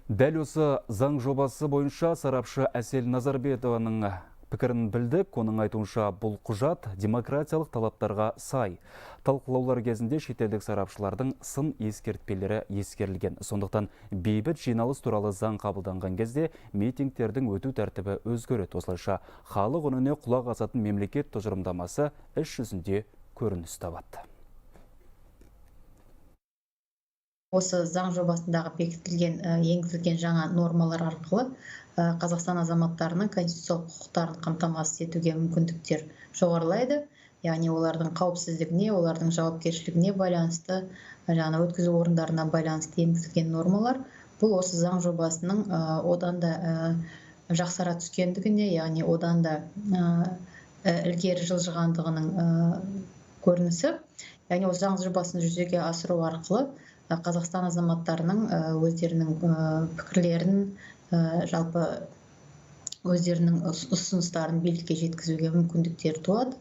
Дәл осы заң жобасы бойынша сарапшы Әсел Назарбетованың пікірін білдік. Оның айтуынша бұл құжат демократиялық талаптарға сай. Талқылаулар кезінде шетелдік сарапшылардың сын ескертпелері ескерілген. Сондықтан бейбіт жиналыс туралы заң қабылданған кезде митингтердің өту тәртібі өзгереді. Осылайша халық үніне құлақ асатын мемлекет тұжырымдамасы іс жүзінде көрініс табады. Осы заң жобасындағы бекітілген, енгізілген жаңа нормалар арқылы Қазақстан азаматтарының конституциялық құқықтарын қамтамасыз етуге мүмкіндіктер жоғарылайды. Яғни олардың қауіпсіздігіне, олардың жауапкершілігіне байланысты, жаңа өткізу орындарына байланысты енгізілген нормалар. Бұл осы заң жобасының одан да жақсара түскендігіне, яғни одан да ілгері жылжығандығының көрінісі. Яғни осы заң жобасын жүзеге асыру арқылы Қазақстан азаматтарының өздерінің пікірлерін, жалпы өздерінің ұсыныстарын билікке жеткізуге мүмкіндіктер туады.